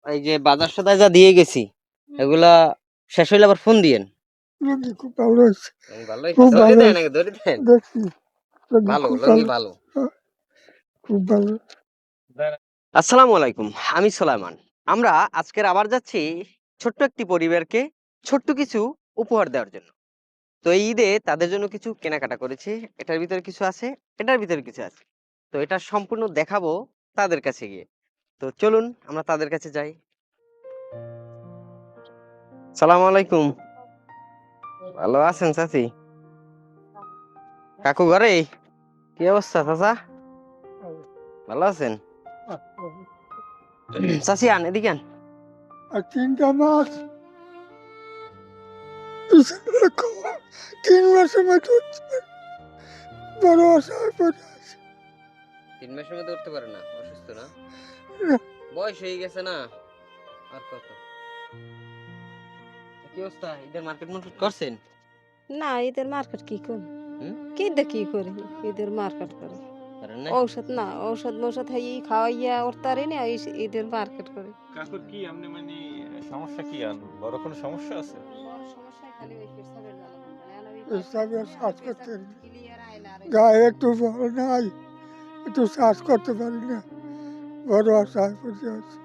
এই যে বাজার সদায় যা দিয়ে গেছি এগুলা শেষ হইলে আবার ফোন দিয়েন। লুঙ্গি খুব ভালো হয়েছে, ভালো খুব ধরে ভালো দেন হয়েছে। আগে ধরে দেন। দেখছি লুঙ্গি ভালো খুব লঙ্গি ভালো, ভালো। খুব ভালো। আসসালামু আলাইকুম, আমি সোলাইমান। আমরা আজকের আবার যাচ্ছি ছোট্ট একটি পরিবারকে ছোট্ট কিছু উপহার দেওয়ার জন্য। তো এই ঈদে তাদের জন্য কিছু কেনাকাটা করেছি। এটার ভিতরে কিছু আছে, এটার ভিতরে কিছু আছে। তো এটা সম্পূর্ণ দেখাবো তাদের কাছে গিয়ে। তো চলুন আমরা তাদের কাছে যাই। সালাম আলাইকুম। ভালো আছেন চাচি? কাকু ঘরে? কি অবস্থা চাচা? ভালো আছেন? চাচি আন এদিকে আন। আর 3টা মাস, 3 মাসের মধ্যে বড় অসহায় পড়ে আছে। 3 মাসের মধ্যে উঠতে পারে না, অসুস্থ না? বয়স হয়ে গেছে না? আর কত? কি অবস্থা? ঈদের মার্কেট করছেন? না, ঈদের মার্কেট কি করে? হুম? কি করে ঈদের মার্কেট করে? করেন না? ঔষধ খাওয়াইয়া উঠতারি না ঈদের মার্কেট করে। কাকুর কি আপনি মানে সমস্যা কি আন বড় কোনো সমস্যা আছে? বড় সমস্যা খালি ওই পেশাবের জ্বালা। পেশাবের শ্বাস করতে পারি না। গায়ে একটু বড় নাই, একটু শ্বাস করতে পারি না, বড় অসহায় পড়ে আছে।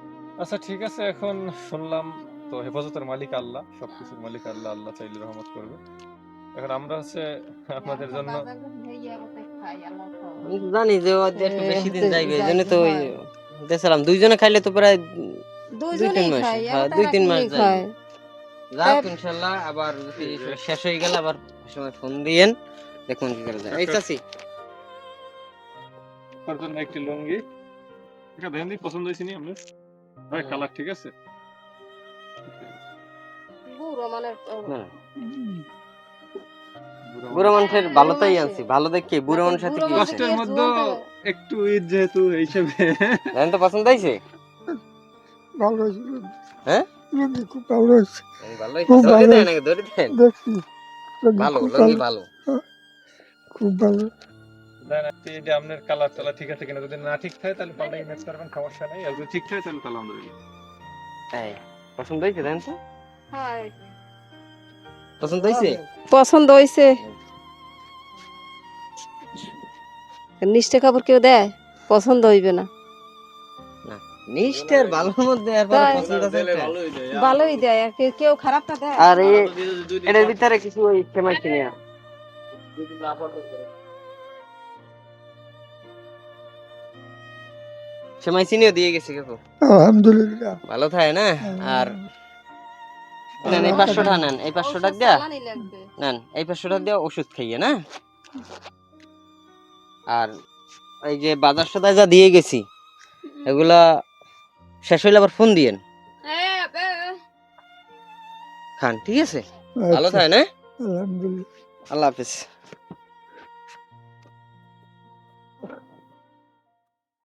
আচ্ছা ঠিক আছে, এখন শুনলাম তো হেফাজতের মালিক আল্লাহ, সবকিছুর মালিক আল্লাহ, আল্লাহ চাইলে রহমত করবে। এখন আমরা আপনাদের জন্য আমি তো জানি যে ও যে একটু বেশি দিন যাইবে, এই জন্য তো ওই দেখছিলাম দুইজনে খাইলে তো প্রায় 2-3 মাস। হ্যাঁ 2-3 মাস যাই। যাক ইনশাল্লাহ, আবার যদি শেষ হয়ে গেলে আবার সময় ফোন দিয়েন, দেখুন কি করা যায়। এই চাচি আপনার জন্য একটি লুঙ্গি, এটা দেখেন দি পছন্দ হয়েছে নি আপনার? ভাই কালার ঠিক আছে? বুড়ো মানে হ্যাঁ, বুড়ো মানুষের ভালোটাই আনছি, ভালো দেখে বুড়ো মানুষের সাথে কি হয়েছে? কষ্টের মধ্যে একটু ঈদ যেহেতু এই হিসেবে জানেন তো পছন্দ হয়েছে? ভালো হয়েছে হ্যাঁ লুঙ্গি খুব ভালো হয়েছে, ভালো খুব ধরে ভালো দেন আগে ধরে দেন। দেখছি লুঙ্গি ভালো খুব লঙ্গি ভালো, ভালো। খুব ভালো। দেন এটা আপনার কালার টালার ঠিক আছে কিনা, যদি না ঠিক থাকে তাহলে পাল্টাই ম্যাচ করবেন, সমস্যা নেই। আর যদি ঠিক থাকে তাহলে আলহামদুলিল্লাহ। এই পছন্দ হয়েছে জানেন তো? হয় পছন্দ হয়েছে? পছন্দ হইছে। নিশ্চয় কাপড় কেউ দেয় পছন্দ হইবে না? না, নিষ্ঠের ভালোর মধ্যে আর পরে তাই? পছন্দ আছে একটা। ভালোই দেয়, কেউ খারাপটা দেয়? আর এটার ভিতরে কিছু ওই সেমাই কিনিয়া সেমাই চিনিও দিয়ে গেছে কাকু। আলহামদুলিল্লাহ। ভালো থাকে না? আর নেন এই 500 টাকা নেন, এই 500 টাকা দিয়া চালানি লাগবে। নেন, এই 500 টাকা দিয়া ওষুধ খাইয়ে না। আর এই যে বাজার সদায় যা দিয়ে গেছি এগুলা শেষ হইলে আবার ফোন দিয়েন। খান, ঠিক আছে? ভালো আচ্ছা, থাকে না? আলহামদুলিল্লাহ। আল্লাহ হাফেজ।